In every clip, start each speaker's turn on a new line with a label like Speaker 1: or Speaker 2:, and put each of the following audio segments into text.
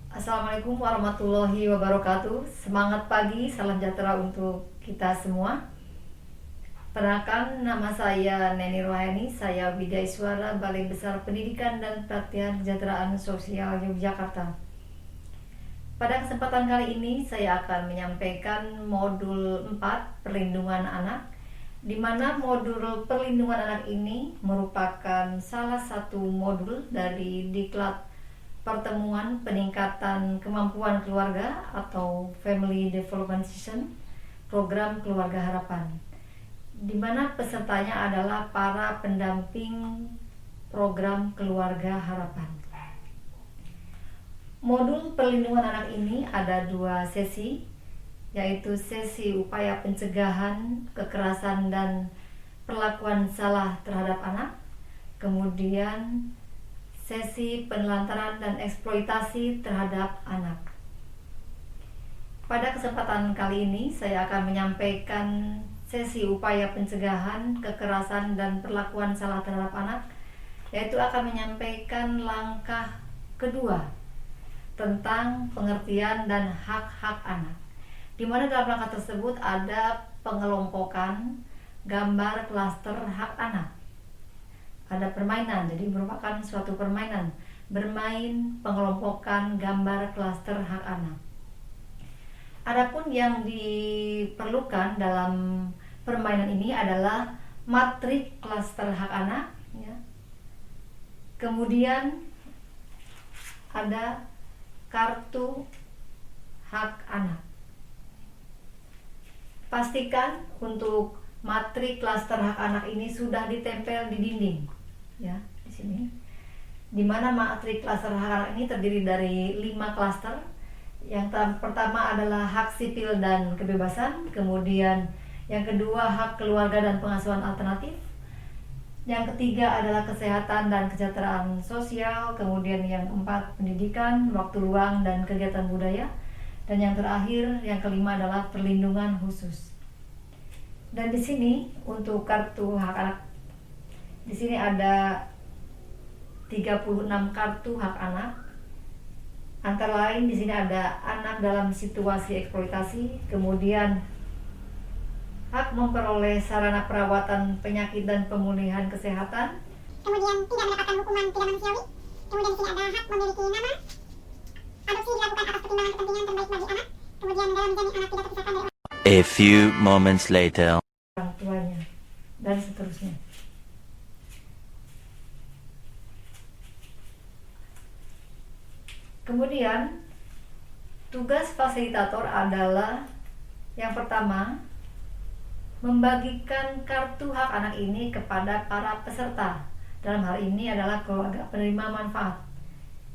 Speaker 1: Assalamualaikum warahmatullahi wabarakatuh. Semangat pagi, salam sejahtera untuk kita semua. Perkenalkan, nama saya Neni Rohani. Saya Widaiswara, Balai Besar Pendidikan dan Pelatihan Kesejahteraan Sosial Yogyakarta. Pada kesempatan kali ini saya akan menyampaikan modul 4 perlindungan anak, di mana modul perlindungan anak ini merupakan salah satu modul dari Diklat Pertemuan Peningkatan Kemampuan Keluarga atau Family Development Session Program Keluarga Harapan, di mana pesertanya adalah para pendamping program Keluarga Harapan. Modul perlindungan anak ini ada 2 sesi, yaitu sesi upaya pencegahan kekerasan dan perlakuan salah terhadap anak, kemudian sesi penelantaran dan eksploitasi terhadap anak. Pada kesempatan kali ini saya akan menyampaikan sesi upaya pencegahan kekerasan dan perlakuan salah terhadap anak, yaitu akan menyampaikan langkah kedua tentang pengertian dan hak-hak anak, di mana dalam langkah tersebut ada pengelompokan gambar klaster hak anak. Ada permainan, jadi merupakan suatu permainan bermain pengelompokan gambar klaster hak anak. Adapun yang diperlukan dalam permainan ini adalah matrik klaster hak anak, ya. Kemudian ada kartu hak anak. Pastikan untuk matrik klaster hak anak ini sudah ditempel di dinding, ya, di sini. Di mana matrik klaster hak anak ini terdiri dari 5 klaster. Yang pertama adalah hak sipil dan kebebasan, kemudian yang kedua hak keluarga dan pengasuhan alternatif, yang ketiga adalah kesehatan dan kesejahteraan sosial, kemudian yang keempat pendidikan, waktu luang dan kegiatan budaya, dan yang terakhir yang kelima adalah perlindungan khusus. Dan di sini untuk kartu hak anak, di sini ada 36 kartu hak anak. Antara lain di sini ada anak dalam situasi eksploitasi, kemudian hak memperoleh sarana perawatan penyakit dan pemulihan kesehatan,
Speaker 2: kemudian tidak mendapatkan hukuman tidak manusiawi, kemudian di sini ada hak memiliki nama, adopsi dilakukan atas pertimbangan kepentingan terbaik bagi anak, kemudian dalam menjamin anak tidak terpisahkan dari
Speaker 3: A few moments later.
Speaker 1: orang tuanya, dan seterusnya. Kemudian tugas fasilitator adalah yang pertama, membagikan kartu hak anak ini kepada para peserta. Dalam hal ini adalah keluarga penerima manfaat.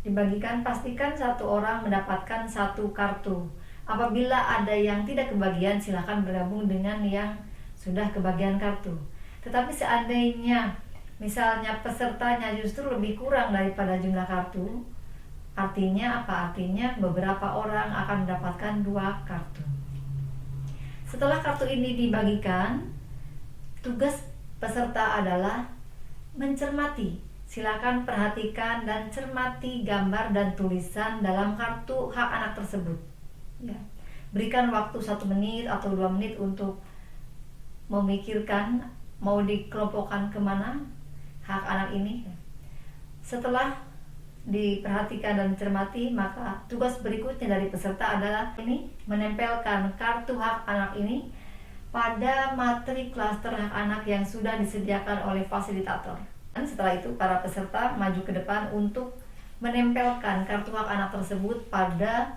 Speaker 1: Dibagikan, pastikan satu orang mendapatkan satu kartu. Apabila ada yang tidak kebagian, silakan bergabung dengan yang sudah kebagian kartu. Tetapi seandainya misalnya pesertanya justru lebih kurang daripada jumlah kartu, artinya apa? Artinya beberapa orang akan mendapatkan 2 kartu. Setelah kartu ini dibagikan, tugas peserta adalah mencermati. Silakan perhatikan dan cermati gambar dan tulisan dalam kartu hak anak tersebut, ya. Berikan waktu 1 menit atau 2 menit untuk memikirkan mau dikelompokkan kemana hak anak ini. Setelah diperhatikan dan cermati, maka tugas berikutnya dari peserta adalah ini, menempelkan kartu hak anak ini pada matrik klaster hak anak yang sudah disediakan oleh fasilitator. Dan setelah itu para peserta maju ke depan untuk menempelkan kartu hak anak tersebut pada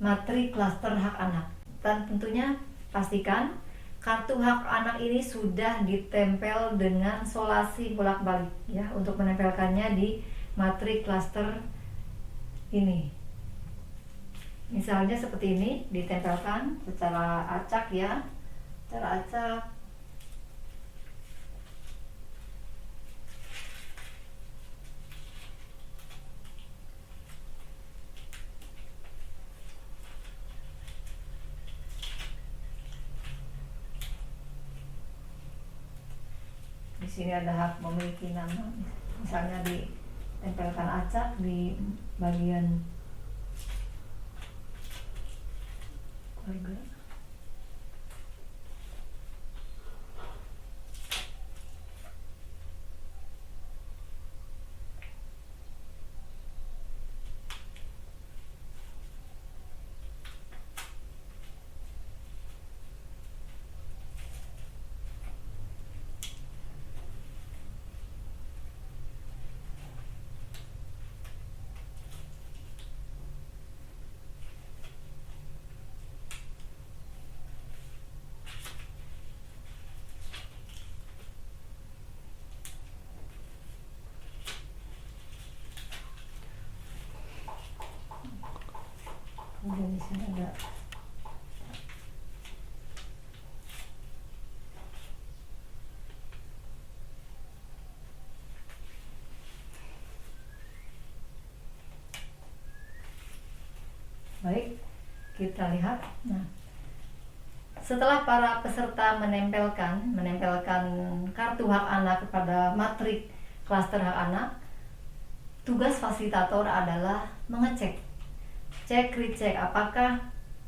Speaker 1: matrik klaster hak anak. Dan tentunya pastikan kartu hak anak ini sudah ditempel dengan solasi bolak-balik, ya, untuk menempelkannya di matrik klaster ini. Misalnya seperti ini, ditempelkan secara acak, ya, secara acak. Di sini ada hak memiliki nama, misalnya ditempelkan acak di bagian keluarga. Kemudian di sini ada baik, kita lihat. Nah, setelah para peserta menempelkan kartu hak anak kepada matrik klaster hak anak, tugas fasilitator adalah mengecek, recek apakah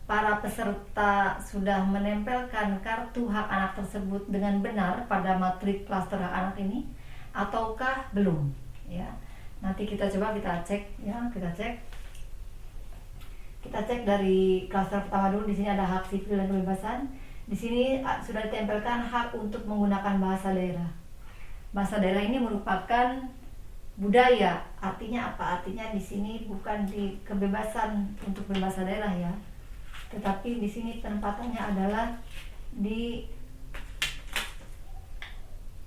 Speaker 1: para peserta sudah menempelkan kartu hak anak tersebut dengan benar pada matrik klaster hak anak ini ataukah belum, ya. Nanti kita coba cek, ya, kita cek dari klaster pertama dulu. Di sini ada hak sipil dan kebebasan. Di sini sudah ditempelkan hak untuk menggunakan bahasa daerah. Bahasa daerah ini merupakan budaya. Artinya apa? Artinya di sini bukan di kebebasan untuk berbahasa daerah, ya. Tetapi di sini penempatannya adalah di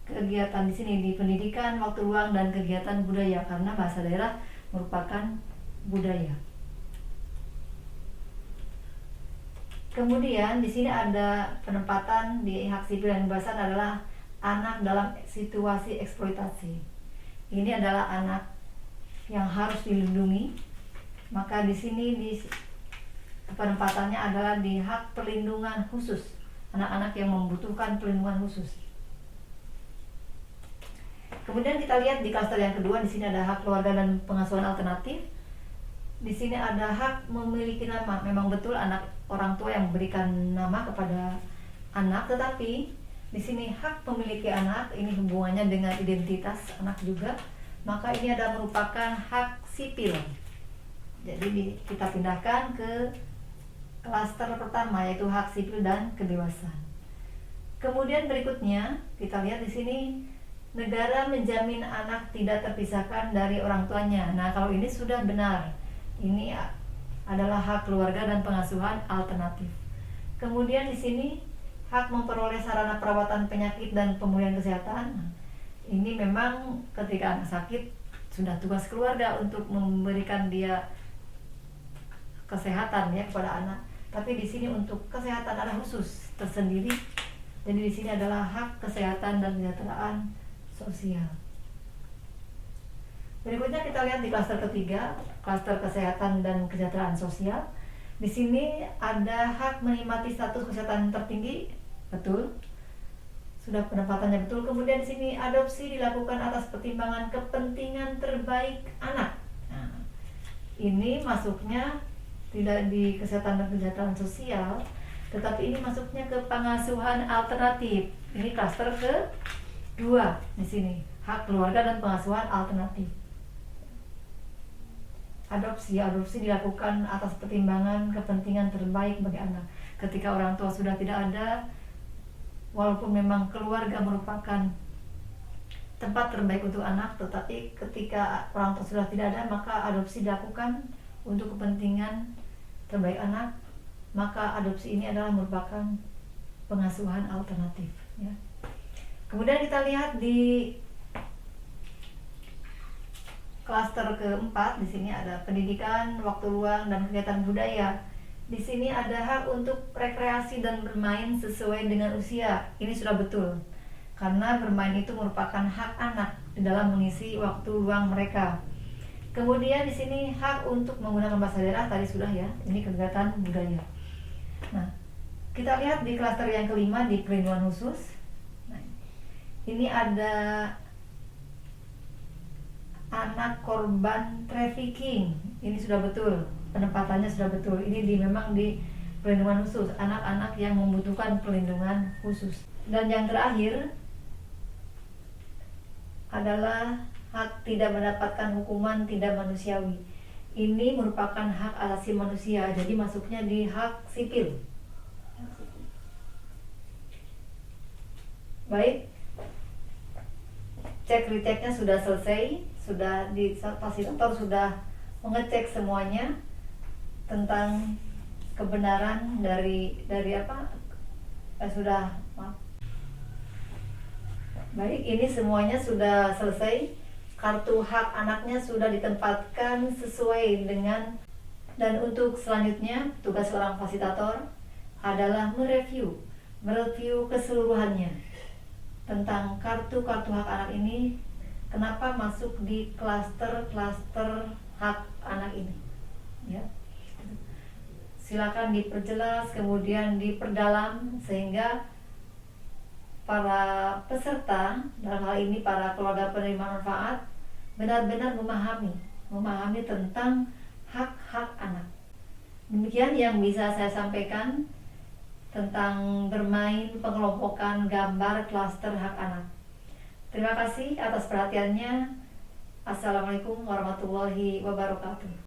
Speaker 1: kegiatan, di sini di pendidikan, waktu luang dan kegiatan budaya, karena bahasa daerah merupakan budaya. Kemudian di sini ada penempatan di hak sipil dan kebebasan adalah anak dalam situasi eksploitasi. Ini adalah anak yang harus dilindungi. Maka di sini penempatannya adalah di hak perlindungan khusus, anak-anak yang membutuhkan perlindungan khusus. Kemudian kita lihat di klaster yang kedua, di sini ada hak keluarga dan pengasuhan alternatif. Di sini ada hak memiliki nama. Memang betul orang tua yang memberikan nama kepada anak, tetapi di sini hak memiliki anak ini hubungannya dengan identitas anak juga. Maka ini adalah merupakan hak sipil. Jadi kita pindahkan ke klaster pertama, yaitu hak sipil dan kebebasan. Kemudian berikutnya kita lihat di sini, negara menjamin anak tidak terpisahkan dari orang tuanya. Nah, kalau ini sudah benar. Ini adalah hak keluarga dan pengasuhan alternatif. Kemudian di sini hak memperoleh sarana perawatan penyakit dan pemulihan kesehatan. Ini memang ketika anak sakit sudah tugas keluarga untuk memberikan dia kesehatan, ya, kepada anak. Tapi di sini untuk kesehatan ada khusus tersendiri. Jadi di sini adalah hak kesehatan dan kesejahteraan sosial. Berikutnya kita lihat di klaster ketiga, klaster kesehatan dan kesejahteraan sosial. Di sini ada hak menikmati status kesehatan tertinggi, betul. Sudah penempatannya betul. Kemudian di sini adopsi dilakukan atas pertimbangan kepentingan terbaik anak. Nah, ini masuknya tidak di kesehatan dan kesejahteraan sosial, tetapi ini masuknya ke pengasuhan alternatif. Ini klaster kedua di sini, hak keluarga dan pengasuhan alternatif. Adopsi dilakukan atas pertimbangan kepentingan terbaik bagi anak. Ketika orang tua sudah tidak ada, walaupun memang keluarga merupakan tempat terbaik untuk anak, tetapi ketika orang tua sudah tidak ada, maka adopsi dilakukan untuk kepentingan terbaik anak. Maka adopsi ini adalah merupakan pengasuhan alternatif, ya. Kemudian kita lihat di klaster keempat, di sini ada pendidikan, waktu luang dan kegiatan budaya. Di sini ada hak untuk rekreasi dan bermain sesuai dengan usia. Ini sudah betul, karena bermain itu merupakan hak anak di dalam mengisi waktu luang mereka. Kemudian di sini hak untuk menggunakan bahasa daerah tadi sudah, ya. Ini kegiatan budaya. Nah, kita lihat di klaster yang kelima di perlindungan khusus. Nah, ini ada anak korban trafficking. Ini sudah betul, penempatannya sudah betul. Ini memang di perlindungan khusus, anak-anak yang membutuhkan perlindungan khusus. Dan yang terakhir adalah hak tidak mendapatkan hukuman tidak manusiawi. Ini merupakan hak asasi manusia, jadi masuknya di hak sipil. Baik, cek retake-nya sudah selesai, sudah di fasilitator sudah mengecek semuanya tentang kebenaran dari apa? Baik, ini semuanya sudah selesai. Kartu hak anaknya sudah ditempatkan sesuai dengan, dan untuk selanjutnya tugas seorang fasilitator adalah mereview keseluruhannya tentang kartu-kartu hak anak ini, kenapa masuk di klaster hak anak ini, ya. Silakan diperjelas, kemudian diperdalam sehingga para peserta, dalam hal ini para keluarga penerima manfaat, benar-benar memahami tentang hak-hak anak. Demikian yang bisa saya sampaikan tentang bermain pengelompokan gambar klaster hak anak. Terima kasih atas perhatiannya. Assalamualaikum warahmatullahi wabarakatuh.